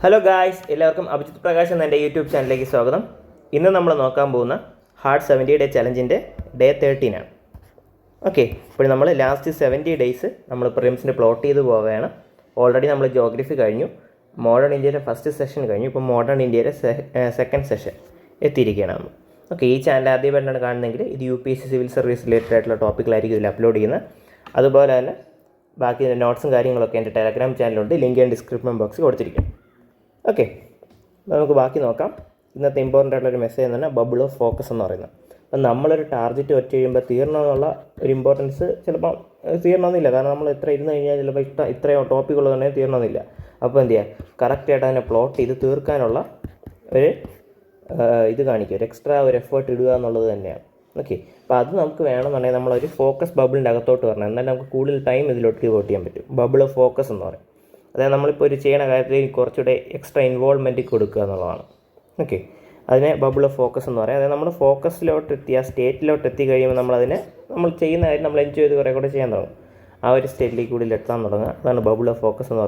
Hello guys, എല്ലാവർക്കും അഭിജിത്ത് പ്രകാശ് എന്ന എൻ്റെ യൂട്യൂബ് ചാനലിലേക്ക് സ്വാഗതം. ഇന്ന് നമ്മൾ നോക്കാൻ പോകുന്ന ഹാർഡ് 70 ഡേ ചലഞ്ചിൻ്റെ ഡേ 13 ആണ്. ഓക്കെ, ഇപ്പോൾ നമ്മൾ ലാസ്റ്റ് 70 ഡേയ്സ് നമ്മൾ പ്രിലിംസിന് പ്ലോട്ട് ചെയ്ത് പോവുകയാണ്. ഓൾറെഡി നമ്മൾ ജോഗ്രഫി കഴിഞ്ഞു, മോഡേൺ ഇന്ത്യയുടെ ഫസ്റ്റ് സെഷൻ കഴിഞ്ഞു, ഇപ്പോൾ മോഡേൺ ഇന്ത്യയുടെ സെക്കൻഡ് സെഷൻ എത്തിയിരിക്കുകയാണ് നമ്മൾ. ഓക്കെ, ഈ ചാനൽ ആദ്യമായിട്ടാണ് കാണുന്നതെങ്കിൽ ഇത് UPSC സിവിൽ സർവീസ് റിലേറ്റഡ് ആയിട്ടുള്ള ടോപ്പിക്കിലായിരിക്കും ഇതിൽ അപ്ലോഡ് ചെയ്യുന്നത്. അതുപോലെ തന്നെ ബാക്കി നോട്ട്സും കാര്യങ്ങളൊക്കെ എൻ്റെ ടെലഗ്രാം ചാനലുണ്ട്, ലിങ്ക് ഞാൻ ഡിസ്ക്രിപ്ഷൻ ബോക്സിൽ കൊടുത്തിരിക്കും. ഓക്കെ, നമുക്ക് ബാക്കി നോക്കാം. ഇന്നത്തെ ഇമ്പോർട്ടൻ്റ് ആയിട്ടുള്ളൊരു മെസ്സേജ് എന്ന് പറഞ്ഞാൽ ബബിൾ ഓഫ് ഫോക്കസ് എന്ന് പറയുന്നത്. അപ്പം നമ്മളൊരു ടാർഗറ്റ് വെച്ച് കഴിയുമ്പോൾ തീരണമെന്നുള്ള ഒരു ഇമ്പോർട്ടൻസ് ചിലപ്പോൾ തീരണമെന്നില്ല. കാരണം നമ്മൾ എത്ര ഇരുന്ന് കഴിഞ്ഞാൽ ചിലപ്പോൾ ഇത്രയും ടോപ്പിക്കുള്ളത് തന്നെ തീരണമെന്നില്ല. അപ്പോൾ എന്ത് ചെയ്യുക, കറക്റ്റായിട്ട് അതിനെ പ്ലോട്ട് ചെയ്ത് തീർക്കാനുള്ള ഒരു ഇത് കാണിക്കുക, ഒരു എക്സ്ട്രാ ഒരു എഫേർട്ട് ഇടുക എന്നുള്ളത് തന്നെയാണ്. ഓക്കെ, അപ്പോൾ അത് നമുക്ക് വേണമെന്നുണ്ടെങ്കിൽ നമ്മളൊരു ഫോക്കസ് ബബിളിൻ്റെ അകത്തോട്ട് വരണം. എന്നാലും നമുക്ക് കൂടുതൽ ടൈം ഇതിലോട്ട് ഡിവോട്ട് ചെയ്യാൻ പറ്റും. ബബിൾ ഓഫ് ഫോക്കസ് എന്ന് പറയും. അതായത് നമ്മളിപ്പോൾ ഒരു ചെയ്യണ കാര്യത്തിൽ കുറച്ചുകൂടെ എക്സ്ട്രാ ഇൻവോൾവ്മെൻറ്റ് കൊടുക്കുക എന്നുള്ളതാണ്. ഓക്കെ, അതിനെ ബബിൾ ഓഫ് ഫോക്കസ് എന്ന് പറയും. അതായത് നമ്മൾ ഫോക്കസിലോട്ട് എത്തി, ആ സ്റ്റേറ്റിലോട്ട് എത്തി കഴിയുമ്പോൾ നമ്മൾ ചെയ്യുന്ന കാര്യം നമ്മൾ എൻജോയ് ചെയ്ത് കുറേ കൂടെ ചെയ്യാൻ തുടങ്ങും. ആ ഒരു സ്റ്റേറ്റിലേക്ക് കൂടി എത്താൻ തുടങ്ങുക. അതാണ് ബബിൾ ഓഫ് ഫോക്കസ് എന്ന്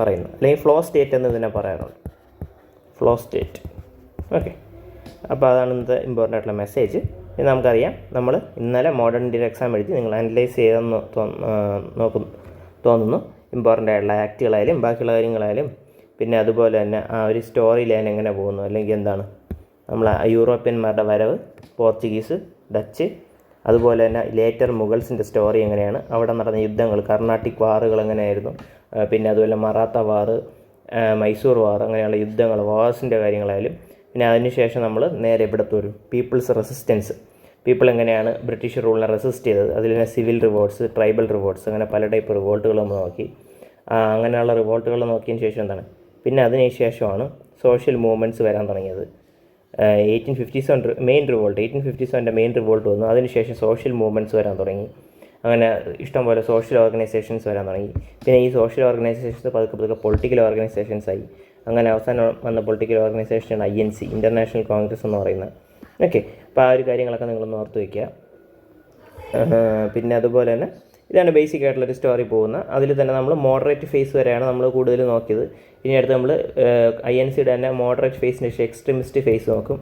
പറയുന്നത്. അല്ലെങ്കിൽ ഫ്ലോ സ്റ്റേറ്റ് എന്ന് ഇതിനെ പറയാറുണ്ട്, ഫ്ലോ സ്റ്റേറ്റ്. ഓക്കെ, അപ്പോൾ അതാണ് ഇന്നത്തെ ഇമ്പോർട്ടൻ്റ് ആയിട്ടുള്ള മെസ്സേജ്. ഇനി നമുക്കറിയാം, നമ്മൾ ഇന്നലെ മോഡേൺ ഇന്ത്യയുടെ എക്സാം എഴുതി നിങ്ങൾ അനലൈസ് ചെയ്തെന്ന് തോന്നുന്നു. ഇമ്പോർട്ടൻ്റ് ആയിട്ടുള്ള ആക്റ്റുകളായാലും ബാക്കിയുള്ള കാര്യങ്ങളായാലും, പിന്നെ അതുപോലെ തന്നെ ആ ഒരു സ്റ്റോറി ലൈൻ എങ്ങനെ പോകുന്നു, അല്ലെങ്കിൽ എന്താണ് നമ്മൾ യൂറോപ്യന്മാരുടെ വരവ്, പോർച്ചുഗീസ്, ഡച്ച്, അതുപോലെ തന്നെ ലേറ്റർ മുഗൾസിൻ്റെ സ്റ്റോറി എങ്ങനെയാണ്, അവിടെ നടന്ന യുദ്ധങ്ങൾ, കർണാട്ടിക് വാറുകൾ എങ്ങനെയായിരുന്നു, പിന്നെ അതുപോലെ മറാത്ത വാറ്, മൈസൂർ വാർ, അങ്ങനെയുള്ള യുദ്ധങ്ങൾ, വാർസിൻ്റെ കാര്യങ്ങളായാലും, പിന്നെ അതിനുശേഷം നമ്മൾ നേരെ ഇവിടുത്തെ ഒരു പീപ്പിൾസ് റെസിസ്റ്റൻസ്, പീപ്പിൾ എങ്ങനെയാണ് ബ്രിട്ടീഷ് റൂളിനെ റെസിസ്റ്റ് ചെയ്തത്, അതിൽ തന്നെ സിവിൽ റിവോൾട്ട്സ്, ട്രൈബൽ റിവോൾട്ട്സ്, അങ്ങനെ പല ടൈപ്പ് റിവോൾട്ടുകൾ നമ്മൾ നോക്കി. അങ്ങനെയുള്ള റിവോൾട്ടുകൾ നോക്കിയതിന് ശേഷം എന്താണ്, പിന്നെ അതിന് ശേഷമാണ് സോഷ്യൽ മൂവ്മെൻറ്റ്സ് വരാൻ തുടങ്ങിയത്. 1857 മെയിൻ റിവോൾട്ട്, 1857 മെയിൻ റിവോൾട്ട് വന്നു. അതിനുശേഷം സോഷ്യൽ മൂവ്മെൻറ്റ്സ് വരാൻ തുടങ്ങി. അങ്ങനെ ഇഷ്ടംപോലെ സോഷ്യൽ ഓർഗനൈസേഷൻസ് വരാൻ തുടങ്ങി. പിന്നെ ഈ സോഷ്യൽ ഓർഗനൈസേഷൻസ് പതുക്കെ പൊളിറ്റിക്കൽ ഓർഗനൈസേഷൻസായി. അങ്ങനെ അവസാനം വന്ന പൊളിറ്റിക്കൽ ഓർഗനൈസേഷനാണ് INC, ഇൻ്റർനാഷണൽ കോൺഗ്രസ് എന്ന് പറയുന്നത്. ഓക്കെ, അപ്പോൾ ആ ഒരു കാര്യങ്ങളൊക്കെ നിങ്ങളൊന്ന് ഓർത്ത് വയ്ക്കുക. പിന്നെ അതുപോലെ തന്നെ ഇതാണ് ബേസിക് ആയിട്ടുള്ളൊരു സ്റ്റോറി പോകുന്നത്. അതിൽ തന്നെ നമ്മൾ മോഡറേറ്റ് ഫേസ് വരെയാണ് നമ്മൾ കൂടുതൽ നോക്കിയത്. ഇനി അടുത്ത് നമ്മൾ INCയുടെ തന്നെ മോഡറേറ്റ് ഫേസിന് ശേഷം എക്സ്ട്രീമിസ്റ്റ് ഫേസ് നോക്കും.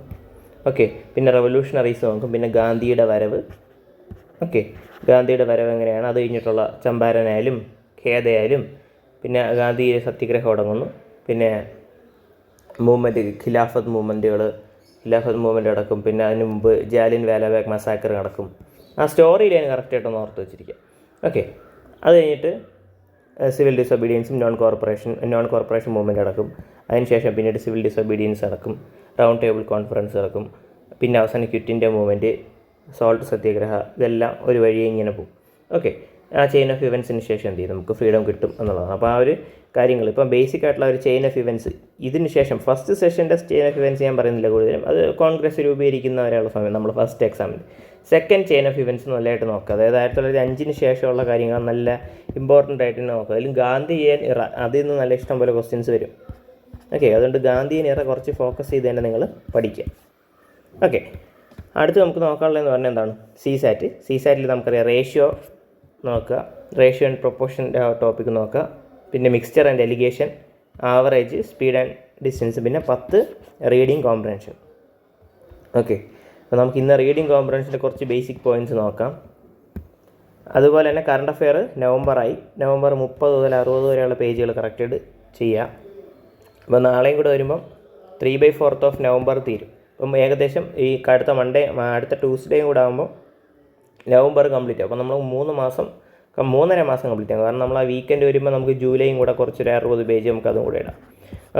ഓക്കെ, പിന്നെ റെവല്യൂഷണറീസ് നോക്കും, പിന്നെ ഗാന്ധിയുടെ വരവ്. ഓക്കെ, ഗാന്ധിയുടെ വരവ് എങ്ങനെയാണ്, അത് കഴിഞ്ഞിട്ടുള്ള ചമ്പാരനായാലും ഖേദയായാലും, പിന്നെ ഗാന്ധി സത്യഗ്രഹം തുടങ്ങുന്നു, പിന്നെ മൂവ്മെൻറ്റ്, ഖിലാഫത്ത് മൂവ്മെൻറ്റ് നടക്കും. പിന്നെ അതിന് മുമ്പ് ജാലിയൻ വാലാബാഗ് മസാക്കർ നടക്കും. ആ സ്റ്റോറി ലൈൻ കറക്റ്റായിട്ടൊന്ന് ഓർത്ത് വെച്ചിരിക്കുക. ഓക്കെ, അത് കഴിഞ്ഞിട്ട് സിവിൽ ഡിസൊബീഡിയൻസും നോൺ കോർപ്പറേഷൻ മൂവ്മെൻറ്റ് നടക്കും. അതിനുശേഷം പിന്നീട് സിവിൽ ഡിസൊബീഡിയൻസ് നടക്കും, റൗണ്ട് ടേബിൾ കോൺഫറൻസ് നടക്കും, പിന്നെ അവസാനം ക്വിറ്റ് ഇന്ത്യ മൂവ്മെൻറ്റ്, സോൾട്ട് സത്യാഗ്രഹ, ഇതെല്ലാം ഒരു വഴിയെ ഇങ്ങനെ പോകും. ഓക്കെ, ആ ചെയിൻ ഓഫ് ഇവൻസിന് ശേഷം എന്ത് ചെയ്യും, നമുക്ക് ഫ്രീഡം കിട്ടും എന്നുള്ളതാണ്. അപ്പോൾ ആ ഒരു കാര്യങ്ങൾ ഇപ്പം ബേസിക് ആയിട്ടുള്ള ഒരു ചെയിൻ ഓഫ് ഇവൻസ്. ഇതിന് ശേഷം ഫസ്റ്റ് സെഷൻ്റെ ചെയിൻ ഓഫ് ഇവൻസ് ഞാൻ പറയുന്നില്ല കൂടുതലും, അത് കോൺഗ്രസ് രൂപീകരിക്കുന്ന വരെയുള്ള സമയം നമ്മൾ ഫസ്റ്റ് എക്സാമിൽ. സെക്കൻഡ് ചെയിൻ ഓഫ് ഇവൻസ് നല്ലതായിട്ട് നോക്കുക. അതായത് 1905 ശേഷമുള്ള കാര്യങ്ങൾ നല്ല ഇമ്പോർട്ടൻ്റ് ആയിട്ട് നോക്കുക. അതിലും ഗാന്ധിയൻ ഇറ, അതിൽ നിന്ന് നല്ല ഇഷ്ടം പോലെ ക്വസ്റ്റ്യൻസ് വരും. ഓക്കെ, അതുകൊണ്ട് ഗാന്ധിയൻ ഇറ കുറച്ച് ഫോക്കസ് ചെയ്ത് തന്നെ നിങ്ങൾ പഠിക്കുക. ഓക്കെ, അടുത്ത് നമുക്ക് നോക്കാനുള്ളതെന്ന് പറഞ്ഞാൽ എന്താണ്, സിസാറ്റിൽ നമുക്കറിയാം റേഷ്യോ നോക്കുക, റേഷ്യോ ആൻഡ് പ്രൊപ്പോർഷൻ ടോപ്പിക്ക് നോക്കുക, പിന്നെ mixture and allegation, average, speed and distance, പിന്നെ 10 റീഡിങ് കോംപ്രഹെൻഷൻ. ഓക്കെ, അപ്പോൾ നമുക്ക് ഇന്ന് റീഡിങ് കോംപ്രഹെൻഷൻ്റെ കുറച്ച് ബേസിക് പോയിൻറ്റ്സ് നോക്കാം. അതുപോലെ തന്നെ കറണ്ട് അഫെയർ നവംബർ 30 മുതൽ 60 വരെയുള്ള പേജുകൾ കറക്റ്റായിട്ട് ചെയ്യുക. അപ്പോൾ നാളെയും കൂടെ വരുമ്പം 3/4 ഓഫ് നവംബർ തീരും. അപ്പം ഏകദേശം ഈ അടുത്ത ട്യൂസ്ഡേയും കൂടെ ആകുമ്പോൾ നവംബർ കംപ്ലീറ്റ് ആകും. അപ്പോൾ നമ്മൾ 3.5 മാസം കംപ്ലീറ്റ് ആകും. കാരണം നമ്മൾ ആ വീക്കെൻഡ് വരുമ്പോൾ നമുക്ക് ജൂലൈയും കൂടെ കുറച്ചൊരു 60 പേജ് നമുക്ക് അതും കൂടെ ഇടാം.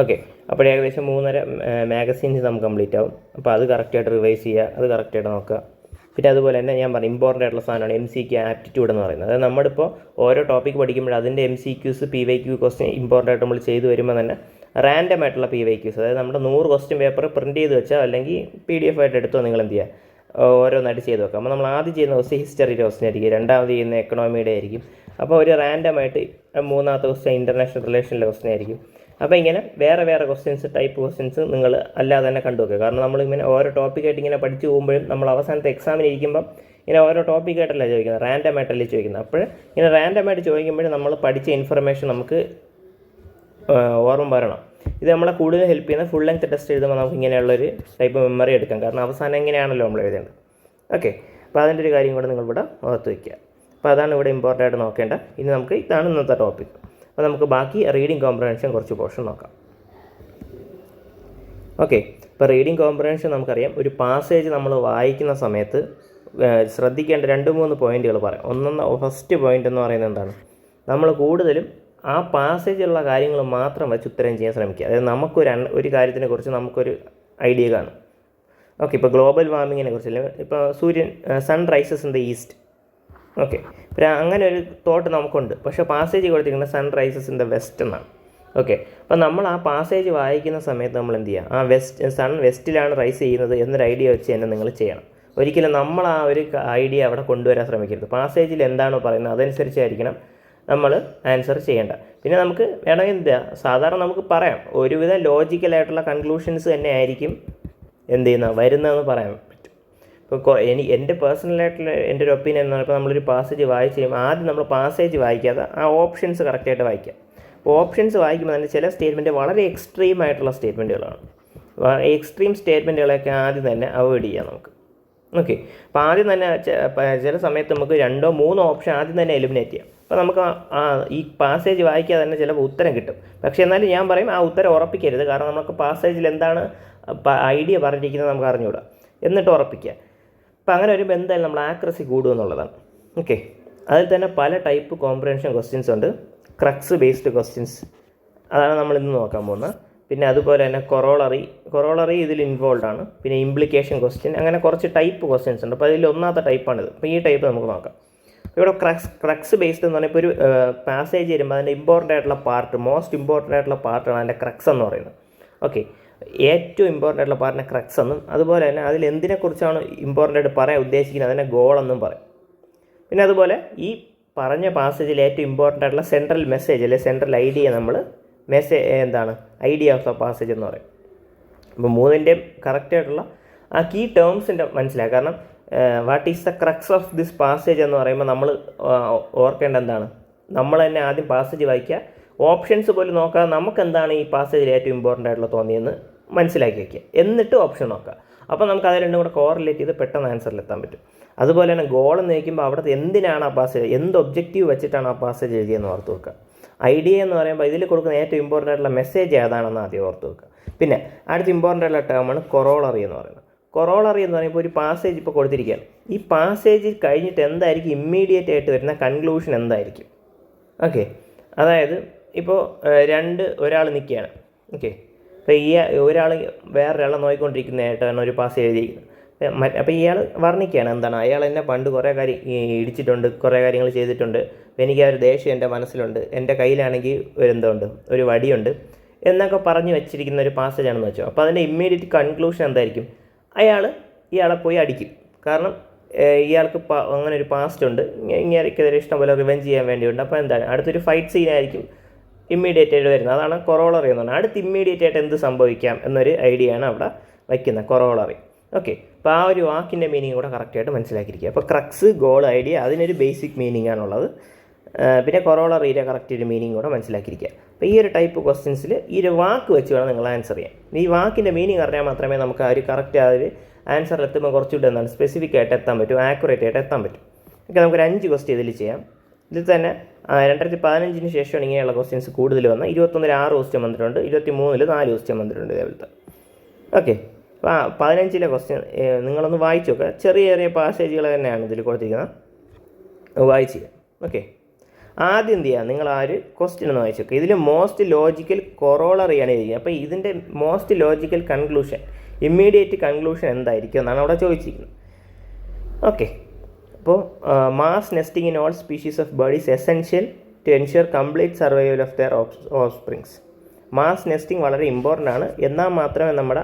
ഓക്കെ, അപ്പോൾ ഏകദേശം 3.5 മാഗസീൻസ് നമുക്ക് കംപ്ലീറ്റ് ആവും. അപ്പോൾ അത് കറക്റ്റായിട്ട് റിവൈസ് ചെയ്യുക, അത് കറക്റ്റായിട്ട് നോക്കുക. പിന്നെ അതുപോലെ തന്നെ ഞാൻ പറഞ്ഞു ഇമ്പോർട്ടൻ്റ് ആയിട്ടുള്ള സാധനമാണ് MCQ ആപ്റ്റിറ്റ്യൂഡ് എന്ന് പറയുന്നത്. അതായത് നമ്മളിപ്പോൾ ഓരോ ടോപ്പിക്ക് പഠിക്കുമ്പോൾ അതിൻ്റെ MCQs PYQ ക്വസ്റ്റ്യൻ ഇമ്പോർട്ടൻ്റ് ആയിട്ട് നമ്മൾ ചെയ്ത് വരുമ്പോൾ തന്നെ റാൻഡം ആയിട്ടുള്ള PYQs, അതായത് നമ്മുടെ 100 ക്വസ്റ്റ്യൻ പേപ്പർ പ്രിൻറ്റ് ചെയ്ത് വെച്ചാൽ അല്ലെങ്കിൽ PDF ആയിട്ട് എടുത്തോ നിങ്ങൾ എന്ത് ചെയ്യുക, ഓരോന്നായിട്ട് ചെയ്ത് വെക്കാം. അപ്പോൾ നമ്മൾ ആദ്യം ചെയ്യുന്ന ക്വസ്റ്റ്യൻ ഹിസ്റ്ററിയുടെ ക്വസ്റ്റ്യൻ ആയിരിക്കും, രണ്ടാമത് ചെയ്യുന്ന എക്കണോമിയുടെ ആയിരിക്കും. അപ്പോൾ ഒരു റാൻഡമായിട്ട് മൂന്നാമത്തെ ക്വസ്റ്റ്യൻ ഇൻ്റർനാഷണൽ റിലേഷനിലെ ക്വസ്റ്റ്യൻ ആയിരിക്കും. അപ്പോൾ ഇങ്ങനെ വേറെ ടൈപ്പ് ക്വസ്റ്റ്യൻസ് നിങ്ങൾ അല്ലാതെ തന്നെ കണ്ടുവെക്കുക. കാരണം നമ്മളിങ്ങനെ ഓരോ ടോപ്പിക്കായിട്ട് ഇങ്ങനെ പഠിച്ചു പോകുമ്പോഴും നമ്മൾ അവസാനത്തെ എക്സാമിന് ഇരിക്കുമ്പം ഇങ്ങനെ ഓരോ ടോപ്പിക്കായിട്ടല്ല ചോദിക്കുന്നത്, റാൻഡമായിട്ടല്ലേ ചോദിക്കുന്നത്. അപ്പോൾ ഇങ്ങനെ റാൻഡമായിട്ട് ചോദിക്കുമ്പോഴും നമ്മൾ പഠിച്ച ഇൻഫർമേഷൻ നമുക്ക് ഓർമ്മ വരണം. ഇത് നമ്മളെ കൂടുതൽ ഹെൽപ്പ് ചെയ്യുന്ന ഫുൾ ലെങ്ത് ടെസ്റ്റ് എഴുതുമ്പോൾ നമുക്ക് ഇങ്ങനെയുള്ളൊരു ടൈപ്പ് മെമ്മറി എടുക്കാം, കാരണം അവസാനം എങ്ങനെയാണല്ലോ നമ്മൾ എഴുതേണ്ടത്. ഓക്കെ, അപ്പോൾ അതിൻ്റെ ഒരു കാര്യം കൂടെ നിങ്ങളിവിടെ ഓർത്ത് വയ്ക്കുക. അപ്പോൾ അതാണ് ഇവിടെ ഇമ്പോർട്ടൻ്റ് ആയിട്ട് നോക്കേണ്ട. ഇനി നമുക്ക് ഇതാണ് ഇന്നത്തെ ടോപ്പിക്. അപ്പോൾ നമുക്ക് ബാക്കി റീഡിങ് കോംപ്രഹെൻഷൻ കുറച്ച് പോർഷൻ നോക്കാം. ഓക്കെ, ഇപ്പോൾ റീഡിങ് കോംപ്രഹെൻഷൻ നമുക്കറിയാം. ഒരു പാസേജ് നമ്മൾ വായിക്കുന്ന സമയത്ത് ശ്രദ്ധിക്കേണ്ട 2-3 പോയിൻറ്റുകൾ പറയാം. ഫസ്റ്റ് പോയിൻ്റ് എന്ന് പറയുന്നത് എന്താണ്, നമ്മൾ കൂടുതലും ആ പാസേജിലുള്ള കാര്യങ്ങൾ മാത്രം വെച്ച് ഉത്തരം ചെയ്യാൻ ശ്രമിക്കുക. അതായത് നമുക്കൊരു കാര്യത്തിനെ കുറിച്ച് നമുക്കൊരു ഐഡിയ കാണും. ഓക്കെ, ഇപ്പോൾ ഗ്ലോബൽ വാർമിങ്ങിനെ കുറിച്ചല്ലേ, ഇപ്പോൾ sun rises in the east. Okay, പിന്നെ അങ്ങനെ ഒരു തോട്ട് നമുക്കുണ്ട്. പക്ഷേ പാസേജ് കൊടുത്തിരിക്കുന്നത് sun rises in the west എന്നാണ്. ഓക്കെ, അപ്പോൾ നമ്മൾ ആ പാസേജ് വായിക്കുന്ന സമയത്ത് നമ്മൾ എന്ത് ചെയ്യുക, സൺ വെസ്റ്റിലാണ് റൈസ് ചെയ്യുന്നത് എന്നൊരു ഐഡിയ വെച്ച് തന്നെ നിങ്ങൾ ചെയ്യണം. ഒരിക്കലും നമ്മൾ ആ ഒരു ഐഡിയ അവിടെ കൊണ്ടുവരാൻ ശ്രമിക്കരുത്. പാസേജിൽ എന്താണോ പറയുന്നത് അതനുസരിച്ചായിരിക്കണം നമ്മൾ ആൻസർ ചെയ്യേണ്ട. പിന്നെ നമുക്ക് വേണമെങ്കിൽ സാധാരണ നമുക്ക് പറയാം, ഒരുവിധം ലോജിക്കലായിട്ടുള്ള കൺക്ലൂഷൻസ് തന്നെ ആയിരിക്കും വരുന്നതെന്ന് പറയാൻ പറ്റും. ഇപ്പോൾ എൻ്റെ പേഴ്സണലായിട്ടുള്ള എൻ്റെ ഒരു ഒപ്പീനിയൻ എന്ന് പറഞ്ഞാൽ, നമ്മളൊരു പാസേജ് വായിച്ച് കഴിയുമ്പോൾ ആദ്യം നമ്മൾ പാസേജ് വായിക്കാതെ ആ ഓപ്ഷൻസ് കറക്റ്റായിട്ട് വായിക്കുക. അപ്പോൾ ഓപ്ഷൻസ് വായിക്കുമ്പോൾ തന്നെ ചില സ്റ്റേറ്റ്മെൻറ്റ് വളരെ എക്സ്ട്രീം ആയിട്ടുള്ള സ്റ്റേറ്റ്മെൻറ്റുകളാണ്. എക്സ്ട്രീം സ്റ്റേറ്റ്മെൻറ്റുകളൊക്കെ ആദ്യം തന്നെ അവോയ്ഡ് ചെയ്യാം നമുക്ക്. ഓക്കെ, അപ്പോൾ ആദ്യം തന്നെ ചില സമയത്ത് നമുക്ക് 2-3 ഓപ്ഷൻ ആദ്യം തന്നെ എലിമിനേറ്റ് ചെയ്യാം. അപ്പോൾ നമുക്ക് ഈ പാസേജ് വായിക്കാതെ തന്നെ ചിലപ്പോൾ ഉത്തരം കിട്ടും. പക്ഷേ എന്നാലും ഞാൻ പറയും, ആ ഉത്തരം ഉറപ്പിക്കരുത്. കാരണം നമുക്ക് പാസേജിൽ എന്താണ് ഐഡിയ പറഞ്ഞിരിക്കുന്നത് നമുക്ക് അറിഞ്ഞുകൂടാ, എന്നിട്ട് ഉറപ്പിക്കുക. അപ്പോൾ അങ്ങനെ വരുമ്പോൾ എന്തായാലും നമ്മൾ ആക്യുറസി കൂടും എന്നുള്ളതാണ്. ഓക്കെ, അതിൽ തന്നെ പല ടൈപ്പ് കോംപ്രഹെൻഷൻ ക്വസ്റ്റ്യൻസ് ഉണ്ട്. ക്രക്സ് ബേസ്ഡ് ക്വസ്റ്റ്യൻസ്, അതാണ് നമ്മൾ ഇന്ന് നോക്കാൻ പോകുന്നത്. പിന്നെ അതുപോലെ തന്നെ കൊറോളറി ഇതിൽ ഇൻവോൾവ് ആണ്. പിന്നെ ഇംപ്ലിക്കേഷൻ ക്വസ്റ്റ്യൻ, അങ്ങനെ കുറച്ച് ടൈപ്പ് ക്വസ്റ്റ്യൻസ് ഉണ്ട്. അപ്പോൾ അതിൽ ഒന്നാമത്തെ ടൈപ്പാണിത്. അപ്പോൾ ഈ ടൈപ്പ് നമുക്ക് നോക്കാം. ഇവിടെ ക്രക്സ് ബേസ്ഡ് എന്ന് പറഞ്ഞാൽ ഇപ്പോൾ ഒരു പാസേജ് വരുമ്പോൾ അതിൻ്റെ മോസ്റ്റ് ഇമ്പോർട്ടൻ്റ് ആയിട്ടുള്ള പാർട്ടാണ് അതിൻ്റെ ക്രക്സ് എന്ന് പറയുന്നത്. ഓക്കെ, ഏറ്റവും ഇമ്പോർട്ടൻ്റ് ആയിട്ടുള്ള പാർട്ടിനെ ക്രക്സ് എന്നും, അതുപോലെ തന്നെ അതിൽ എന്തിനെക്കുറിച്ചാണ് ഇമ്പോർട്ടൻ്റ് ആയിട്ട് പറയാൻ ഉദ്ദേശിക്കുന്നത് അതിനെ ഗോളെന്നും പറയും. പിന്നെ അതുപോലെ ഈ പറഞ്ഞ പാസേജിൽ ഏറ്റവും ഇമ്പോർട്ടൻ്റ് ആയിട്ടുള്ള സെൻട്രൽ മെസ്സേജ് അല്ലെങ്കിൽ സെൻട്രൽ ഐഡിയ നമ്മൾ ഐഡിയ ഓഫ് ദ പാസേജ് എന്ന് പറയും. അപ്പോൾ മൂന്നിൻ്റെയും കറക്റ്റായിട്ടുള്ള ആ കീ ടേംസിൻ്റെ മനസ്സിലാക്കുക. കാരണം what is the crux of this passage എന്ന് പറയുമ്പോൾ നമ്മൾ ഓർക്കേണ്ട എന്താണ്, നമ്മൾ തന്നെ ആദ്യം പാസേജ് വായിക്കുക, ഓപ്ഷൻസ് പോലും നോക്കാതെ നമുക്ക് എന്താണ് ഈ പാസേജിൽ ഏറ്റവും ഇമ്പോർട്ടൻ്റ് ആയിട്ടുള്ള തോന്നിയെന്ന് മനസ്സിലാക്കി വയ്ക്കുക, എന്നിട്ട് ഓപ്ഷൻ നോക്കുക. അപ്പോൾ നമുക്ക് അത് രണ്ടും കൂടെ കോറിലേറ്റ് ചെയ്ത് പെട്ടെന്ന് ആൻസറിലെത്താൻ പറ്റും. അതുപോലെ തന്നെ ഗോൾ എന്ന് വയ്ക്കുമ്പോൾ അവിടുത്തെ എന്തിനാണ് ആ പാസേജ്, എന്ത് ഒബ്ജക്റ്റീവ് വെച്ചിട്ടാണ് ആ പാസേജ് എഴുതിയെന്ന് ഓർത്ത് വെക്കുക. ഐഡിയ എന്ന് പറയുമ്പോൾ ഇതിൽ കൊടുക്കുന്ന ഏറ്റവും ഇമ്പോർട്ടൻ്റ് ആയിട്ടുള്ള മെസ്സേജ് ഏതാണെന്ന് ആദ്യം ഓർത്ത് വെക്കുക. പിന്നെ അടുത്ത ഇമ്പോർട്ടൻ്റ് ആയിട്ടുള്ള ടേമാണ് കൊറോളറി എന്ന് പറയുന്നത്. കൊറോളറി എന്ന് പറയുമ്പോൾ ഒരു പാസേജ് ഇപ്പോൾ കൊടുത്തിരിക്കുകയാണ്. ഈ പാസേജ് കഴിഞ്ഞിട്ട് എന്തായിരിക്കും ഇമ്മീഡിയറ്റ് ആയിട്ട് വരുന്ന കൺക്ലൂഷൻ എന്തായിരിക്കും. ഓക്കെ, അതായത് ഇപ്പോൾ ഒരാൾ നിൽക്കുകയാണ്. ഓക്കെ, അപ്പോൾ ഒരാൾ വേറൊരാളെ നോക്കിക്കൊണ്ടിരിക്കുന്നതായിട്ടാണ് ഒരു പാസേജ് എഴുതിയിരിക്കുന്നത്. അപ്പോൾ ഇയാൾ വർണ്ണിക്കുകയാണ് എന്താണ്, അയാൾ എന്നെ പണ്ട് കുറേ കാര്യം ഇടിച്ചിട്ടുണ്ട്, കുറേ കാര്യങ്ങൾ ചെയ്തിട്ടുണ്ട്, എനിക്ക് ആ ഒരു ദേഷ്യം എൻ്റെ മനസ്സിലുണ്ട്, എൻ്റെ കയ്യിലാണെങ്കിൽ ഒരു വടിയുണ്ട് എന്നൊക്കെ പറഞ്ഞു വെച്ചിരിക്കുന്ന ഒരു പാസേജാണെന്ന് വെച്ചോ. അപ്പോൾ അതിൻ്റെ ഇമ്മീഡിയറ്റ് കൺക്ലൂഷൻ എന്തായിരിക്കും, ഇയാളെ പോയി അടിക്കും. കാരണം ഇയാൾക്ക് അങ്ങനെ ഒരു പാസ്റ്റ് ഉണ്ട്, ഇങ്ങനെയൊക്കെ ഇഷ്ടംപോലെ റിവെഞ്ച് ചെയ്യാൻ വേണ്ടിയുണ്ട്. അപ്പോൾ എന്താണ് അടുത്തൊരു ഫൈറ്റ് സീനായിരിക്കും ഇമ്മീഡിയറ്റ് ആയിട്ട് വരുന്നത്. അതാണ് കൊറോളറി എന്ന് പറഞ്ഞാൽ. അടുത്ത് ഇമ്മീഡിയറ്റ് ആയിട്ട് എന്ത് സംഭവിക്കാം എന്നൊരു ഐഡിയ ആണ് അവിടെ വയ്ക്കുന്നത്, കൊറോളറി. ഓക്കെ, അപ്പോൾ ആ ഒരു വാക്കിൻ്റെ മീനിങ് കൂടെ കറക്റ്റായിട്ട് മനസ്സിലാക്കിയിരിക്കുക. അപ്പോൾ ക്രക്സ്, ഗോൾ, ഐഡിയ അതിനൊരു ബേസിക് മീനിങ് ആണുള്ളത്. പിന്നെ കൊറോളറിയുടെ കറക്റ്റ് ഒരു മീനിങ് കൂടെ മനസ്സിലാക്കിയിരിക്കുക. അപ്പോൾ ഈ ഒരു ടൈപ്പ് ക്വസ്റ്റ്യൻസിൽ ഈ ഒരു വാക്ക് വെച്ച് വേണം നിങ്ങൾ ആൻസർ ചെയ്യാൻ. ഈ വാക്കിൻ്റെ മീനിങ് അറിയാൻ മാത്രമേ നമുക്ക് ആ ഒരു കറക്റ്റ് ആ ഒരു ആൻസറിൽ എത്തുമ്പോൾ കുറച്ചുകൂടെ സ്പെസിഫിക് ആയിട്ട് എത്താൻ പറ്റും, ആക്യുറേറ്റ് ആയിട്ട് എത്താൻ പറ്റും. ഓക്കെ, നമുക്കൊരു 5 ക്വസ്റ്റ്യൻ ഇതിൽ ചെയ്യാം. ഇതിൽ തന്നെ 2015 ശേഷമാണ് ഇങ്ങനെയുള്ള ക്വസ്റ്റ്യൻസ് കൂടുതൽ വന്നത്. 21 6 ക്വസ്റ്റ്യൻ വന്നിട്ടുണ്ട്, 23 4 ക്വസ്റ്റ്യൻ വന്നിട്ടുണ്ട് ഇതേപോലത്തെ. ഓക്കെ, അപ്പോൾ 15 ക്വസ്റ്റ്യൻ നിങ്ങളൊന്ന് വായിച്ചു നോക്കുക. ചെറിയ പാസേജുകൾ തന്നെയാണ് ഇതിൽ കൊടുത്തിരിക്കുന്നത്, വായിച്ചു ചെയ്യാം. ഓക്കെ, ആദ്യം എന്ത് ചെയ്യുക, നിങ്ങൾ ആ ഒരു ക്വസ്റ്റ്യൻ ഒന്ന് വായിച്ചു നോക്കുക. ഇതിൽ മോസ്റ്റ് ലോജിക്കൽ കൊറോളറിയാണ് എഴുതിയത്. അപ്പോൾ ഇതിൻ്റെ most logical conclusion, immediate conclusion എന്തായിരിക്കും എന്നാണ് അവിടെ ചോദിച്ചിരിക്കുന്നത്. ഓക്കെ, അപ്പോൾ mass nesting in all species of bird is essential to ensure complete survival of their offsprings. Mass nesting വളരെ ഇമ്പോർട്ടൻ്റ് ആണ്, എന്നാൽ മാത്രമേ നമ്മുടെ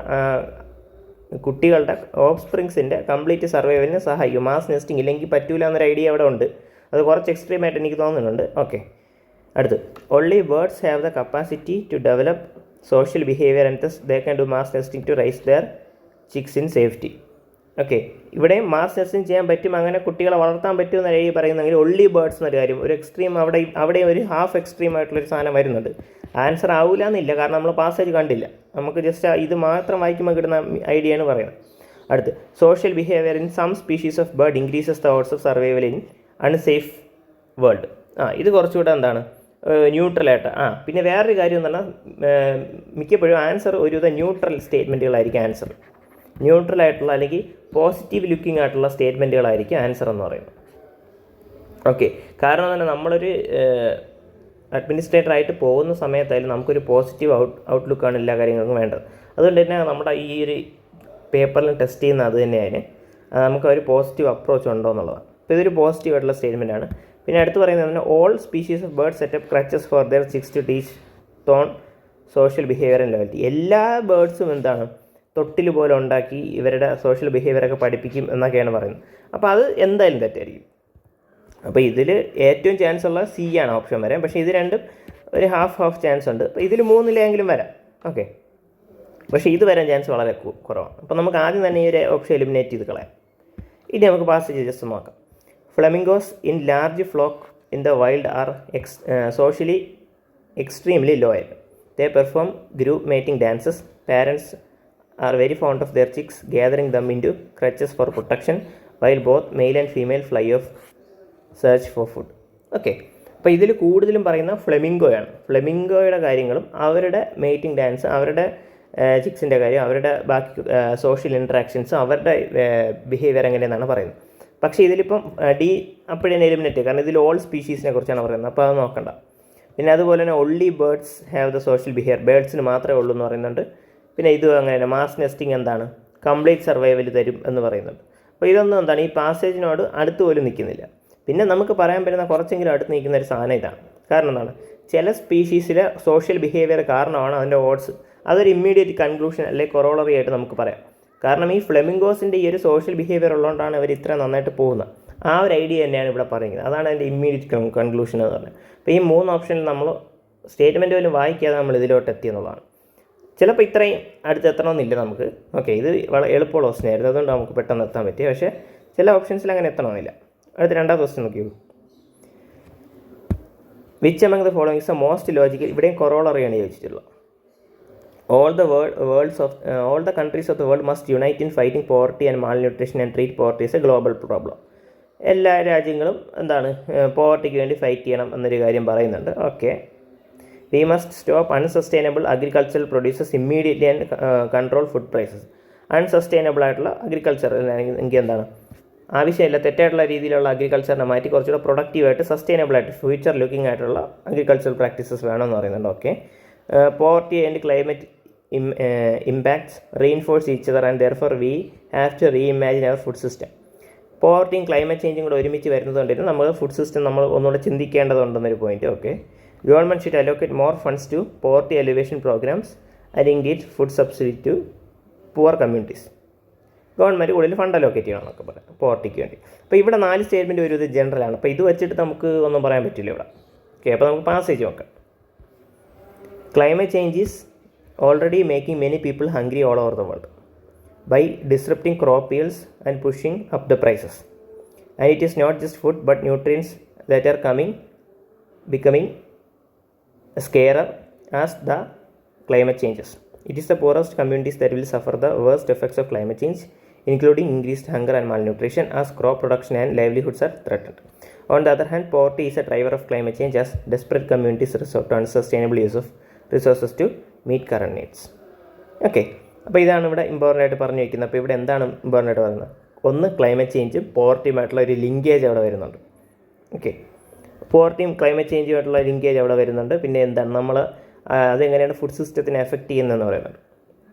കുട്ടികളുടെ ഓഫ്സ്പ്രിങ്സിൻ്റെ കംപ്ലീറ്റ് സർവൈവലിന് സഹായിക്കും. മാസ് നെസ്റ്റിംഗ് ഇല്ലെങ്കിൽ പറ്റൂല എന്നൊരു ഐഡിയ അവിടെ ഉണ്ട്. അത് കുറച്ച് എക്സ്ട്രീം ആയിട്ട് എനിക്ക് തോന്നുന്നുണ്ട്. ഓക്കെ, അടുത്ത് only birds have the capacity to develop social behaviour and thus they can do mass nesting to raise their chicks in safety. Okay, ഇവിടെയും മാസ് നെസ്റ്റിംഗ് ചെയ്യാൻ പറ്റും, അങ്ങനെ കുട്ടികളെ വളർത്താൻ പറ്റും എന്ന രീതി പറയുന്നെങ്കിൽ ഒൺലി ബേർഡ്സ് എന്നൊരു കാര്യം, ഒരു എക്സ്ട്രീം അവിടെ ഒരു ഹാഫ് എക്സ്ട്രീം ആയിട്ടുള്ളൊരു സാധനം വരുന്നുണ്ട്. ആൻസർ ആവില്ല എന്നില്ല, കാരണം നമ്മൾ പാസേജ് കണ്ടില്ല. നമുക്ക് ജസ്റ്റ് ഇത് മാത്രം വായിക്കുമ്പോൾ കിട്ടുന്ന ഐഡിയയാണ് പറയുന്നത്. അടുത്ത്, social behaviour in some species of bird increases the odds of survival in unsafe world. ഇത് കുറച്ചുകൂടെ എന്താണ് ന്യൂട്രലായിട്ട്. പിന്നെ വേറൊരു കാര്യം എന്ന് പറഞ്ഞാൽ മിക്കപ്പോഴും ആൻസർ ഒരുവിധ ന്യൂട്രൽ സ്റ്റേറ്റ്മെൻറ്റുകളായിരിക്കും ആൻസർ. ന്യൂട്രലായിട്ടുള്ള അല്ലെങ്കിൽ പോസിറ്റീവ് ലുക്കിംഗ് ആയിട്ടുള്ള സ്റ്റേറ്റ്മെൻറ്റുകളായിരിക്കും ആൻസർ എന്ന് പറയുന്നത്. ഓക്കെ, കാരണം തന്നെ നമ്മളൊരു അഡ്മിനിസ്ട്രേറ്റർ ആയിട്ട് പോകുന്ന സമയത്തായാലും നമുക്കൊരു പോസിറ്റീവ് ഔട്ട്ലുക്കാണ് എല്ലാ കാര്യങ്ങൾക്കും വേണ്ടത്. അതുകൊണ്ട് തന്നെ നമ്മുടെ ഈ ഒരു പേപ്പറിൽ ടെസ്റ്റ് ചെയ്യുന്ന അത് തന്നെയാണ് നമുക്ക് ഒരു പോസിറ്റീവ് അപ്രോച്ച് ഉണ്ടോ എന്നുള്ളതാണ്. അപ്പോൾ ഇതൊരു പോസിറ്റീവ് ആയിട്ടുള്ള സ്റ്റേറ്റ്മെൻ്റ് ആണ്. പിന്നെ അടുത്ത് പറയുന്നത് all species of bird set up crutches for their chicks to teach them social behaviour and loyalty. എല്ലാ ബേർഡ്സും എന്താണ് തൊട്ടിൽ പോലെ ഉണ്ടാക്കി ഇവരുടെ സോഷ്യൽ ബിഹേവിയറൊക്കെ പഠിപ്പിക്കും എന്നൊക്കെയാണ് പറയുന്നത്. അപ്പോൾ അത് എന്തായാലും തെറ്റായിരിക്കും. അപ്പോൾ ഇതിൽ ഏറ്റവും ചാൻസ് ഉള്ള സി ആണ് ഓപ്ഷൻ വരാൻ. പക്ഷേ ഇത് രണ്ടും ഒരു ഹാഫ് ചാൻസ് ഉണ്ട്. അപ്പോൾ ഇതിൽ മൂന്നിലെങ്കിലും വരാം. ഓക്കെ, പക്ഷേ ഇത് വരാൻ ചാൻസ് വളരെ കുറവാണ്. അപ്പോൾ നമുക്ക് ആദ്യം തന്നെ ഈ ഒരു ഓപ്ഷൻ എലിമിനേറ്റ് ചെയ്ത് കളയാം. ഇനി നമുക്ക് പാസേജ് ജസ്റ്റ് നോക്കാം. Flamingos in large flock in the wild are socially extremely loyal. They perform group mating dances. Parents are very fond of their chicks, gathering them into crutches for protection while both male and female fly off search for food. Okay, അപ്പോൾ ഇതിൽ കൂടുതലും പറയുന്ന ഫ്ലെമിംഗോയാണ്. ഫ്ലെമിംഗോയുടെ കാര്യങ്ങളും അവരുടെ mating dance, അവരുടെ ചിക്സിൻ്റെ കാര്യം, അവരുടെ ബാക്കി സോഷ്യൽ ഇൻട്രാക്ഷൻസ്, അവരുടെ ബിഹേവിയർ എങ്ങനെയെന്നാണ് പറയുന്നത്. പക്ഷേ ഇതിലിപ്പം അപ്പോഴേ എലിമിനേറ്റ്, കാരണം ഇതിൽ ഓൾ സ്പീഷീസിനെ കുറിച്ചാണ് പറയുന്നത്. അപ്പോൾ അത് നോക്കണ്ട. പിന്നെ അതുപോലെ തന്നെ only birds have the social behaviour, ബേർഡ്സിന് മാത്രമേ ഉള്ളൂ എന്ന് പറയുന്നുണ്ട്. പിന്നെ ഇത് അങ്ങനെ മാസ് നെസ്റ്റിംഗ് എന്താണ് കംപ്ലീറ്റ് സർവൈവൽ തരും എന്ന് പറയുന്നുണ്ട്. അപ്പോൾ ഇതൊന്നും എന്താണ് ഈ പാസേജിനോട് അടുത്ത് പോലും നിൽക്കുന്നില്ല. പിന്നെ നമുക്ക് പറയാൻ പറ്റുന്ന കുറച്ചെങ്കിലും അടുത്ത് നിൽക്കുന്ന ഒരു സാധനം ഇതാണ്. കാരണം എന്താണ്, ചില സ്പീഷീസിലെ സോഷ്യൽ ബിഹേവിയർ കാരണമാണ് അതിൻ്റെ ഓഡ്സ്. അതൊരു ഇമ്മീഡിയറ്റ് കൺക്ലൂഷൻ അല്ലെങ്കിൽ കൊറോളറി ആയിട്ട് നമുക്ക് പറയാം. കാരണം ഈ ഫ്ലെമിംഗോസിൻ്റെ ഈ ഒരു സോഷ്യൽ ബിഹേവിയർ ഉള്ളതുകൊണ്ടാണ് അവർ ഇത്ര നന്നായിട്ട് പോകുന്നത്. ആ ഒരു ഐഡിയ തന്നെയാണ് ഇവിടെ പറയുന്നത്. അതാണ് അതിൻ്റെ ഇമ്മീഡിയറ്റ് കൺക്ലൂഷൻ എന്ന് പറഞ്ഞത്. അപ്പോൾ ഈ 3 ഓപ്ഷനിൽ നമ്മൾ സ്റ്റേറ്റ്മെൻറ്റ് പോലും വായിക്കാതെ നമ്മൾ ഇതിലോട്ട് എത്തിയെന്നുള്ളതാണ്. ചിലപ്പോൾ ഇത്രയും അടുത്ത് എത്തണമെന്നില്ല നമുക്ക്. ഓക്കെ, ഇത് വളരെ എളുപ്പമുള്ള ഓപ്ഷൻ ആയിരുന്നു, അതുകൊണ്ട് നമുക്ക് പെട്ടെന്ന് എത്താൻ പറ്റി. പക്ഷേ ചില ഓപ്ഷൻസിൽ അങ്ങനെ എത്തണമെന്നില്ല. അടുത്ത രണ്ടാമത്തെ ക്വസ്റ്റ്യൻ നോക്കിയോ. Which among the following is the most logical. ഇവിടെയും കൊറോളറിയാണ് ചോദിച്ചിട്ടുള്ളത്. all the countries of the world must unite in fighting poverty and malnutrition and treat poverty as a global problem. എല്ലാ രാജ്യങ്ങളും എന്താണ് പോവർട്ടിക്ക് വേണ്ടി ഫൈറ്റ് ചെയ്യണം എന്നൊരു കാര്യം പറയുന്നുണ്ട്. Okay, we must stop unsustainable agricultural produces immediately and control food prices. Unsustainable ആയിട്ടുള്ള agriculture എങ്കിൽ എന്താണ് ആവശ്യമില്ല തെറ്റായിട്ടുള്ള രീതിയിലുള്ള അഗ്രികൾച്ചറിനെ മാറ്റി കുറച്ചുകൂടെ പ്രൊഡക്റ്റീവായിട്ട് സസ്റ്റൈനബിളായിട്ട് ഫ്യൂച്ചർ ലുക്കിംഗ് ആയിട്ടുള്ള അഗ്രികൾച്ചറൽ പ്രാക്ടീസസ് വേണമെന്ന് പറയുന്നുണ്ട്. Okay, poverty and climate impacts reinforce each other and therefore we have to reimagine our food system. പോവർട്ടിയും ക്ലൈമറ്റ് ചേഞ്ചും കൂടെ ഒരുമിച്ച് വരുന്നതുകൊണ്ട് തന്നെ നമ്മൾ ഫുഡ് സിസ്റ്റം നമ്മൾ ഒന്നുകൂടെ ചിന്തിക്കേണ്ടതുണ്ടെന്നൊരു point. Okay, government should allocate more funds to poverty elevation programmes and engage food subsidy to poor communities. Government കൂടുതൽ ഫണ്ട് അലോക്കേറ്റ് ചെയ്യണം എന്നൊക്കെ പറയാം പോവർട്ടിക്ക് വേണ്ടി. അപ്പോൾ ഇവിടെ 4 സ്റ്റേറ്റ്മെൻറ്റ് ഒരു ഇത് ജനറലാണ്. അപ്പോൾ ഇത് വെച്ചിട്ട് നമുക്ക് ഒന്നും പറയാൻ പറ്റില്ല ഇവിടെ. ഓക്കെ, അപ്പോൾ നമുക്ക് പാസേജ് നോക്കാം. Climate change is already making many people hungry all over the world by disrupting crop yields and pushing up the prices. And it is not just food but nutrients that are becoming scarcer as the climate changes. It is the poorest communities that will suffer the worst effects of climate change, including increased hunger and malnutrition as crop production and livelihoods are threatened. On the other hand, poverty is a driver of climate change as desperate communities resort to unsustainable use of resources to meet current needs. Okay, അപ്പോൾ ഇതാണ് ഇവിടെ important ആയിട്ട് പറഞ്ഞു വയ്ക്കുന്നത്. അപ്പോൾ ഇവിടെ എന്താണ് important ആയിട്ട് പറയുന്നത്? ഒന്ന്, ക്ലൈമറ്റ് ചേഞ്ചും പോവർട്ടിയുമായിട്ടുള്ള ഒരു ലിങ്കേജ് അവിടെ വരുന്നുണ്ട്. ഓക്കെ, പോവർട്ടിയും ക്ലൈമറ്റ് ചേഞ്ചുമായിട്ടുള്ള ലിങ്കേജ് അവിടെ വരുന്നുണ്ട്. പിന്നെ എന്താണ് നമ്മൾ അതെങ്ങനെയാണ് ഫുഡ് സിസ്റ്റത്തിനെ എഫക്റ്റ് ചെയ്യുന്നതെന്ന് പറയുന്നുണ്ട്.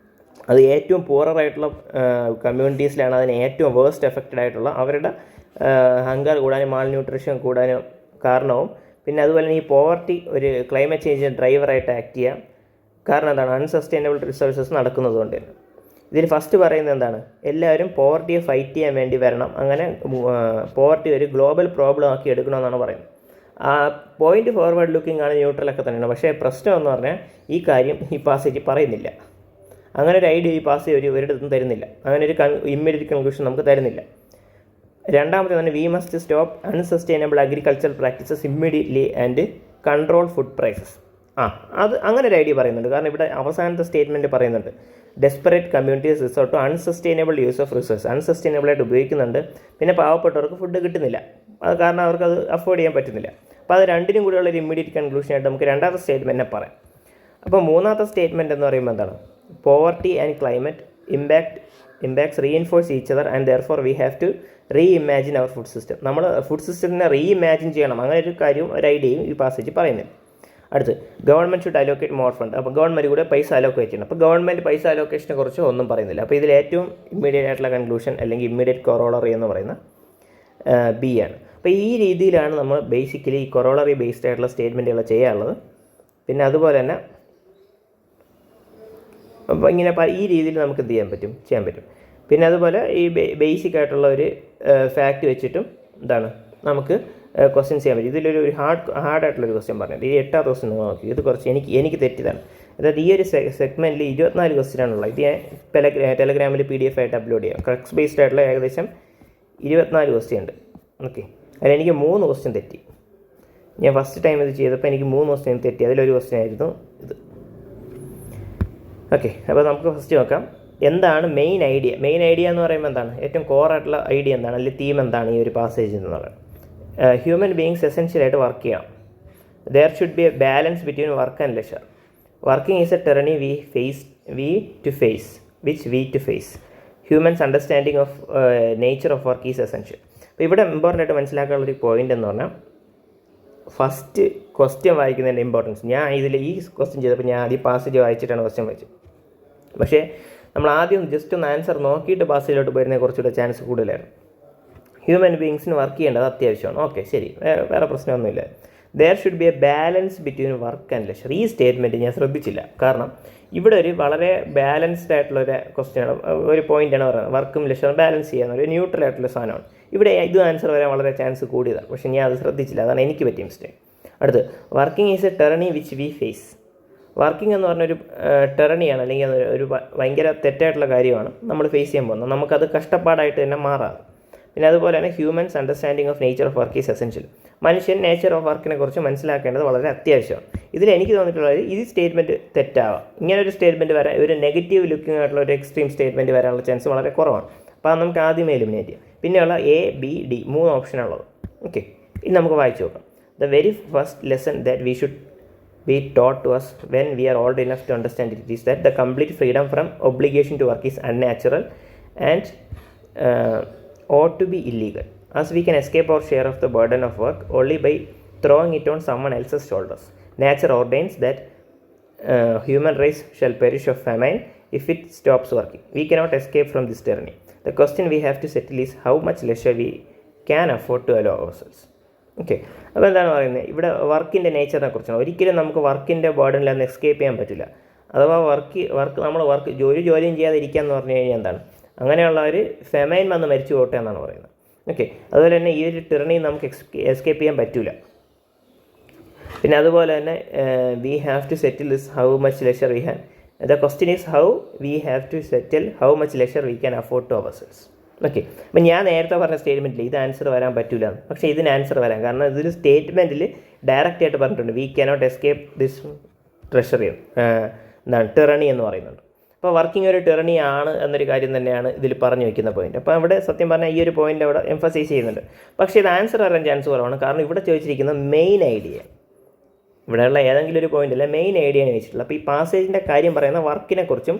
അത് ഏറ്റവും പൂററായിട്ടുള്ള കമ്മ്യൂണിറ്റീസിലാണ് അതിന് ഏറ്റവും വേഴ്സ്റ്റ് എഫക്റ്റഡ് ആയിട്ടുള്ള അവരുടെ ഹങ്കർ കൂടാനും മാൽന്യൂട്രീഷൻ കൂടാനും കാരണവും. പിന്നെ അതുപോലെ തന്നെ ഈ പോവർട്ടി ഒരു ക്ലൈമറ്റ് ചേഞ്ചിന് ഡ്രൈവറായിട്ട് ആക്ട് ചെയ്യാം. കാരണം എന്താണ് അൺസസ്റ്റൈനബിൾ റിസോഴ്സസ് നടക്കുന്നതുകൊണ്ട് തന്നെ. ഇതിൽ ഫസ്റ്റ് പറയുന്നത് എന്താണ്, എല്ലാവരും പോവർട്ടിയെ ഫൈറ്റ് ചെയ്യാൻ വേണ്ടി വരണം. അങ്ങനെ പോവർട്ടി ഒരു ഗ്ലോബൽ പ്രോബ്ലം ആക്കി എടുക്കണമെന്നാണ് പറയുന്നത്. ആ പോയിന്റ് ഫോർവേഡ് ലുക്കിംഗ് ആണ്, ന്യൂട്രലൊക്കെ തന്നെയാണ്. പക്ഷേ പ്രശ്നം എന്ന് പറഞ്ഞാൽ ഈ കാര്യം ഈ പാസേജ് പറയുന്നില്ല. അങ്ങനെ ഒരു ഐഡിയ ഈ പാസേജ് ഒരിടത്തും തരുന്നില്ല. അങ്ങനെ ഒരു ഇമ്മീഡിയറ്റ് കൺക്ലൂഷൻ നമുക്ക് തരുന്നില്ല. രണ്ടാമത്തെ തന്നെ we must stop unsustainable agricultural practices immediately and control food prices. അത് അങ്ങനെ ഒരു ഐഡിയ പറയുന്നുണ്ട്. കാരണം ഇവിടെ അവസാനത്തെ സ്റ്റേറ്റ്മെൻറ്റ് പറയുന്നുണ്ട്, desperate communities resort to unsustainable use of resource. അൺസസ്റ്റൈനബിളായിട്ട് ഉപയോഗിക്കുന്നുണ്ട്. പിന്നെ പാവപ്പെട്ടവർക്ക് ഫുഡ് കിട്ടുന്നില്ല, അത് കാരണം അവർക്കത് അഫോർഡ് ചെയ്യാൻ പറ്റുന്നില്ല. അപ്പോൾ അത് രണ്ടിനും കൂടെയുള്ള ഒരു ഇമ്മീഡിയറ്റ് കൺക്ലൂഷനായിട്ട് നമുക്ക് രണ്ടാമത്തെ സ്റ്റേറ്റ്മെൻറ്റിനെ പറയാം. അപ്പോൾ മൂന്നാമത്തെ സ്റ്റേറ്റ്മെൻറ്റ് എന്ന് പറയുമ്പോൾ എന്താണ്, poverty and climate impacts reinforce each other and therefore we have to reimagine our food system. നമ്മൾ ഫുഡ് സിസ്റ്റത്തിനെ റീഇമാജിൻ ചെയ്യണം, അങ്ങനെ ഒരു കാര്യവും ഒരു ഐഡിയയും ഈ പാസേജ് പറയുന്നില്ല. അടുത്ത് government should allocate more fund. അപ്പോൾ ഗവൺമെൻറ് കൂടെ പൈസ അലോക്കേറ്റ് ചെയ്യണം. അപ്പോൾ ഗവൺമെൻറ് പൈസ അലോക്കേഷനെ കുറിച്ച് ഒന്നും പറയുന്നില്ല. അപ്പോൾ ഇതിൽ ഏറ്റവും ഇമ്മീഡിയറ്റ് ആയിട്ടുള്ള കൺക്ലൂഷൻ അല്ലെങ്കിൽ ഇമ്മീഡിയറ്റ് കൊറോളറി എന്ന് പറയുന്ന ബി ആണ്. അപ്പോൾ ഈ രീതിയിലാണ് നമ്മൾ ബേസിക്കലി ഈ കൊറോളറി ബേസ്ഡ് ആയിട്ടുള്ള സ്റ്റേറ്റ്മെൻറ്റുകൾ ചെയ്യാനുള്ളത്. പിന്നെ അതുപോലെ തന്നെ അപ്പോൾ ഇങ്ങനെ ഈ രീതിയിൽ നമുക്ക് എന്ത് ചെയ്യാൻ പറ്റും. പിന്നെ അതുപോലെ ഈ ബേസിക് ആയിട്ടുള്ള ഒരു ഫാക്റ്റ് വെച്ചിട്ടും എന്താണ് നമുക്ക് ക്വസ്റ്റ്യൻസ് ചെയ്യാൻ പറ്റും. ഇതിലൊരു ഹാർഡായിട്ടുള്ളൊരു ക്വസ്റ്റ്യൻ പറഞ്ഞിട്ട് ഈ 8ാമത്തെ ക്വസ്റ്റ്യൻ നിങ്ങൾ നോക്കി. ഇത് കുറച്ച് എനിക്ക് തെറ്റിയതാണ്. അതായത് ഈ ഒരു സെഗ്മെൻറ്റിൽ 24 ക്വസ്റ്റ്യനാണുള്ളത്. ഇത് ഞാൻ ടെലഗ്രാമിൽ PDF ആയിട്ട് അപ്ലോഡ് ചെയ്യാം. ക്രക്സ് ബേസ്ഡ് ആയിട്ടുള്ള ഏകദേശം 24 ക്വസ്റ്റ്യൻ ഉണ്ട്. ഓക്കെ, അതിലെനിക്ക് 3 ക്വസ്റ്റ്യൻ തെറ്റി. ഞാൻ ഫസ്റ്റ് ടൈം ഇത് ചെയ്തപ്പോൾ എനിക്ക് 3 ക്വസ്റ്റ്യൻ തെറ്റി. അതിലൊരു ക്വസ്റ്റ്യൻ ആയിരുന്നു ഇത്. ഓക്കെ, അപ്പോൾ നമുക്ക് ഫസ്റ്റ് നോക്കാം എന്താണ് മെയിൻ ഐഡിയ എന്ന് പറയുമ്പോൾ എന്താണ് ഏറ്റവും കോറായിട്ടുള്ള ഐഡിയ എന്താണ്, അല്ലെങ്കിൽ തീം എന്താണ് ഈ ഒരു പാസേജ് എന്നുള്ളത്. ഹ്യൂമൻ ബീയിങ്സ് എസെൻഷ്യലായിട്ട് വർക്ക് ചെയ്യണം. There should be a balance between work and leisure. Working is a tyranny we to face. Humans understanding of nature of work is essential. അപ്പോൾ ഇവിടെ ഇമ്പോർട്ടൻ്റ് ആയിട്ട് മനസ്സിലാക്കാനുള്ളൊരു പോയിൻ്റ് എന്ന് പറഞ്ഞാൽ ഫസ്റ്റ് ക്വസ്റ്റ്യൻ വായിക്കുന്നതിൻ്റെ ഇമ്പോർട്ടൻസ്. ഞാൻ ഇതിൽ ഈ ക്വസ്റ്റ്യൻ ചെയ്തപ്പോൾ ഞാൻ ആദ്യം പാസേജ് വായിച്ചിട്ടാണ് ക്വസ്റ്റ്യൻ വായിച്ചത്. പക്ഷേ നമ്മൾ ആദ്യം ജസ്റ്റ് ഒന്ന് ആൻസർ നോക്കിയിട്ട് പാസേജിലോട്ട് പോയിരുന്നതിനെ കുറച്ചുകൂടെ ചാൻസ് കൂടുതലായിരുന്നു. ഹ്യൂമൻ ബീയിങ്സിന് വർക്ക് ചെയ്യേണ്ടത് അത്യാവശ്യമാണ്. ഓക്കെ, ശരി, വേറെ പ്രശ്നമൊന്നുമില്ല. There should be a balance between work and leisure. ഈ സ്റ്റേറ്റ്മെൻറ്റ് ഞാൻ ശ്രദ്ധിച്ചില്ല. കാരണം ഇവിടെ ഒരു വളരെ ബാലൻസ്ഡ് ആയിട്ടുള്ളൊരു ക്വസ്റ്റ്യനാണ്, ഒരു പോയിൻ്റാണ് പറയുന്നത്. വർക്കും ലെഷറും ബാലൻസ് ചെയ്യാൻ ഒരു ന്യൂട്രൽ ആയിട്ടുള്ള സാധനമാണ്. ഇവിടെ ഇത് ആൻസർ വരാൻ വളരെ ചാൻസ് കൂടിയതാണ്. പക്ഷേ ഞാൻ അത് ശ്രദ്ധിച്ചില്ല, അതാണ് എനിക്ക് പറ്റിയ മിസ്റ്റേക്ക്. അടുത്ത് working is a tyranny which we face. Working എന്ന് പറഞ്ഞൊരു ടെറണിയാണ്, അല്ലെങ്കിൽ ഒരു ഭയങ്കര തെറ്റായിട്ടുള്ള കാര്യമാണ് നമ്മൾ ഫേസ് ചെയ്യാൻ പോകുന്നത്. നമുക്കത് കഷ്ടപ്പാടായിട്ട് തന്നെ മാറാം. പിന്നെ അതുപോലെ തന്നെ humans understanding of nature of work is essential. മനുഷ്യൻ നേച്ചർ ഓഫ് വർക്കിനെ കുറിച്ച് മനസ്സിലാക്കേണ്ടത് വളരെ അത്യാവശ്യമാണ്. ഇതിൽ എനിക്ക് തോന്നിയിട്ടുള്ളത് ഈ സ്റ്റേറ്റ്മെൻറ്റ് തെറ്റാവാം. ഇങ്ങനൊരു സ്റ്റേറ്റ്മെൻറ്റ് വരാൻ, ഒരു നെഗറ്റീവ് ലുക്കിംഗ് ആയിട്ടുള്ള ഒരു എക്സ്ട്രീം സ്റ്റേറ്റ്മെൻറ്റ് വരാനുള്ള ചാൻസ് വളരെ കുറവാണ്. അപ്പോൾ അത് നമുക്ക് ആദ്യമേ എലിമിനേറ്റ് ചെയ്യാം. പിന്നെയുള്ള A, B, D 3 ഓപ്ഷനുള്ളത്. ഓക്കെ, ഇനി നമുക്ക് വായിച്ചു നോക്കാം. The very first lesson that we should be taught to us when we are old enough to understand it is that the complete freedom from obligation to work is unnatural and ought to be illegal, as we can escape our share of the burden of work only by throwing it on someone else's shoulders. Nature ordains that human race shall perish of famine if it stops working. We cannot escape from this tyranny. The question we have to settle is how much leisure we can afford to allow ourselves. Okay, അപ്പോൾ എന്താണ് പറയുന്നത്, ഇവിടെ വർക്കിൻ്റെ നേച്ചറിനെ കുറിച്ചാണ്. ഒരിക്കലും നമുക്ക് വർക്കിൻ്റെ ബേർഡനിൽ നിന്ന് എസ്കേപ്പ് ചെയ്യാൻ പറ്റില്ല. അഥവാ നമ്മൾ ജോലിയും ചെയ്യാതെ ഇരിക്കുക എന്ന് പറഞ്ഞു കഴിഞ്ഞാൽ എന്താണ്, അങ്ങനെയുള്ള ഒരു ഫെമൈൻ വന്ന് മരിച്ചു പോട്ടെ എന്നാണ് പറയുന്നത്. ഓക്കെ, അതുപോലെ തന്നെ ഈ ഒരു ടിറണി നമുക്ക് എസ്കേപ്പ് ചെയ്യാൻ പറ്റില്ല. പിന്നെ അതുപോലെ തന്നെ we have to settle this how much leisure we have. The question is how we have to settle how much leisure we can afford to ourselves. Okay, അപ്പം ഞാൻ നേരത്തെ പറഞ്ഞ സ്റ്റേറ്റ്മെൻറ്റിൽ ഇത് ആൻസർ വരാൻ പറ്റില്ല, പക്ഷേ ഇതിന് ആൻസർ വരാം. കാരണം ഇതൊരു സ്റ്റേറ്റ്മെൻറ്റിൽ ഡയറക്റ്റ് ആയിട്ട് പറഞ്ഞിട്ടുണ്ട് we cannot escape this treasury, എന്താണ് ടെറണി എന്ന് പറയുന്നുണ്ട്. അപ്പോൾ വർക്കിംഗ് ഒരു ടെറണി ആണ് എന്നൊരു കാര്യം തന്നെയാണ് ഇതിൽ പറഞ്ഞു വയ്ക്കുന്ന പോയിന്റ്. അപ്പോൾ അവിടെ സത്യം പറഞ്ഞാൽ ഈ ഒരു പോയിന്റ് അവിടെ എംഫസൈസ് ചെയ്യുന്നുണ്ട്. പക്ഷേ ഇത് ആൻസർ വരാൻ ചാൻസ് കുറവാണ്. കാരണം ഇവിടെ ചോദിച്ചിരിക്കുന്ന മെയിൻ ഐഡിയ, ഇവിടെയുള്ള ഏതെങ്കിലും ഒരു പോയിന്റ് അല്ല, മെയിൻ ഐഡിയയാണ് വെച്ചിട്ടുള്ളത്. അപ്പോൾ ഈ പാസേജിൻ്റെ കാര്യം പറയുന്ന വർക്കിനെ കുറിച്ചും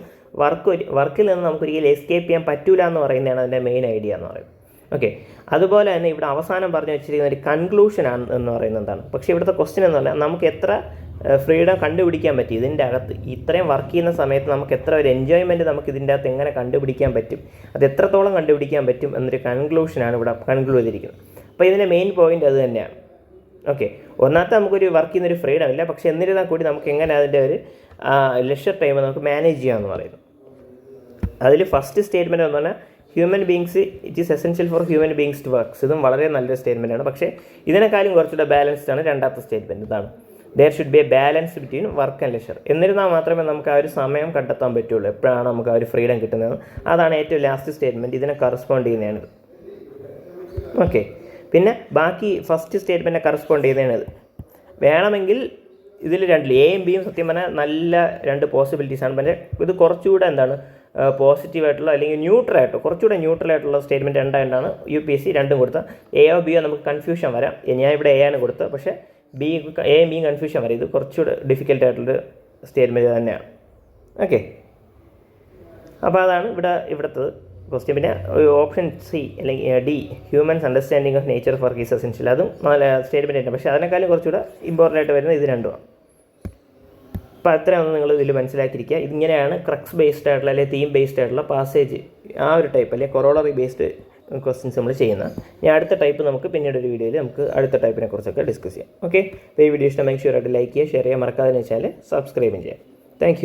വർക്കിൽ നിന്ന് നമുക്കൊരിക്കലും എസ്കേപ്പ് ചെയ്യാൻ പറ്റൂല എന്ന് പറയുന്നതാണ് അതിൻ്റെ മെയിൻ ഐഡിയ എന്ന് പറയുന്നത്. ഓക്കെ, അതുപോലെ തന്നെ ഇവിടെ അവസാനം പറഞ്ഞു വെച്ചിരിക്കുന്ന ഒരു കൺക്ലൂഷനാണ് എന്ന് പറയുന്നത് എന്താണ്. പക്ഷേ ഇവിടുത്തെ ക്വസ്റ്റ്യൻ എന്ന് പറഞ്ഞാൽ നമുക്ക് എത്ര ഫ്രീഡം കണ്ടുപിടിക്കാൻ പറ്റും ഇതിൻ്റെ അകത്ത്, ഇത്രയും വർക്ക് ചെയ്യുന്ന സമയത്ത് നമുക്ക് എത്ര ഒരു എൻജോയ്മെൻറ്റ് നമുക്ക് ഇതിൻ്റെ അകത്ത് എങ്ങനെ കണ്ടുപിടിക്കാൻ പറ്റും, അത് എത്രത്തോളം കണ്ടുപിടിക്കാൻ പറ്റും എന്നൊരു കൺക്ലൂഷനാണ് ഇവിടെ കൺക്ലൂഡ് ചെയ്തിരിക്കുന്നത്. അപ്പോൾ ഇതിൻ്റെ മെയിൻ പോയിൻ്റ് അത് തന്നെയാണ്. ഓക്കെ, ഒന്നാമത്തെ നമുക്കൊരു വർക്ക് ചെയ്യുന്നൊരു ഫ്രീഡം ഇല്ല, പക്ഷേ എന്നിരുന്നാൽ കൂടി നമുക്ക് എങ്ങനെ അതിൻ്റെ ഒരു ലെഷർ ടൈം നമുക്ക് മാനേജ് ചെയ്യാമെന്ന് പറയുന്നു. അതിൽ ഫസ്റ്റ് സ്റ്റേറ്റ്മെൻറ്റ് എന്ന് പറഞ്ഞാൽ human beings it is essential for human beings to works. ഇതും വളരെ നല്ലൊരു സ്റ്റേറ്റ്മെൻറ്റാണ്. പക്ഷേ ഇതിനേക്കാളും കുറച്ചുകൂടെ ബാലൻസ്ഡ് ആണ് രണ്ടാമത്തെ സ്റ്റേറ്റ്മെൻറ്റ്. ഇതാണ് there should be a balance between work and leisure. എന്നിരുന്നാൽ മാത്രമേ നമുക്ക് ആ ഒരു സമയം കണ്ടെത്താൻ പറ്റുള്ളൂ, എപ്പോഴാണ് നമുക്ക് ആ ഒരു ഫ്രീഡം കിട്ടുന്നത്. അതാണ് ഏറ്റവും ലാസ്റ്റ് സ്റ്റേറ്റ്മെൻറ്റ്, ഇതിനെ കറസ്പോണ്ട് ചെയ്യുന്നതാണിത്. ഓക്കെ, പിന്നെ ബാക്കി ഫസ്റ്റ് സ്റ്റേറ്റ്മെൻറ്റിനെ കറസ്പോണ്ട് ചെയ്യുന്നതാണിത്. വേണമെങ്കിൽ ഇതിൽ രണ്ടിൽ എയും ബിയും സത്യം പറഞ്ഞാൽ നല്ല രണ്ട് പോസിബിലിറ്റീസാണ്. പക്ഷേ ഇത് കുറച്ചുകൂടെ എന്താണ് പോസിറ്റീവായിട്ടുള്ള അല്ലെങ്കിൽ ന്യൂട്രലായിട്ടോ കുറച്ചുകൂടെ ന്യൂട്രലായിട്ടുള്ള സ്റ്റേറ്റ്മെൻറ്റ് ഉണ്ടായിട്ടാണ് UPSC രണ്ടും കൊടുത്തത്. എയോ ബിയോ നമുക്ക് കൺഫ്യൂഷൻ വരാം. ഞാൻ ഇവിടെ എ ആണ് കൊടുത്തത്, പക്ഷേ എയും ബിയും കൺഫ്യൂഷൻ വരാം. ഇത് കുറച്ചുകൂടെ ഡിഫിക്കൽട്ടായിട്ടുള്ളൊരു സ്റ്റേറ്റ്മെൻറ്റ് തന്നെയാണ്. ഓക്കെ, അപ്പോൾ അതാണ് ഇവിടുത്തെ ക്വസ്റ്റ്യൻ. പിന്നെ ഓപ്ഷൻ സി അല്ലെങ്കിൽ D, humans understanding of nature of work is essential, അതും നല്ല സ്റ്റേറ്റ്മെൻറ്റ് തന്നെ. പക്ഷേ അതിനേക്കാളും കുറച്ചുകൂടെ ഇമ്പോർട്ടൻ്റ് ആയിട്ട് വരുന്നത് ഇത് രണ്ടുമാണ്. അപ്പോൾ അത്രയൊന്നും നിങ്ങൾ ഇതിൽ മനസ്സിലാക്കിയിരിക്കുക. ഇതിങ്ങനെയാണ് ക്രക്സ് ബേസ്ഡ് ആയിട്ടുള്ള അല്ലെങ്കിൽ തീം ബേസ്ഡ് ആയിട്ടുള്ള പാസേജ്, ആ ഒരു ടൈപ്പ് അല്ലെങ്കിൽ കൊറോളറി ബേസ്ഡ് ക്വസ്റ്റ്യൻസ് നമ്മൾ ചെയ്യുന്നത്. ഇനി അടുത്ത ടൈപ്പ് നമുക്ക് പിന്നീട് ഒരു വീഡിയോയിൽ നമുക്ക് അടുത്ത ടൈപ്പിനെ കുറിച്ചൊക്കെ ഡിസ്കസ് ചെയ്യാം. ഓക്കെ, അപ്പോൾ ഈ വീഡിയോ ഇഷ്ടമായി ഷുവറായിട്ട് ലൈക്ക് ചെയ്യുക, ഷെയർ ചെയ്യുക, മറക്കാതെ വെച്ചാൽ സബ്സ്ക്രൈബും ചെയ്യാം. താങ്ക്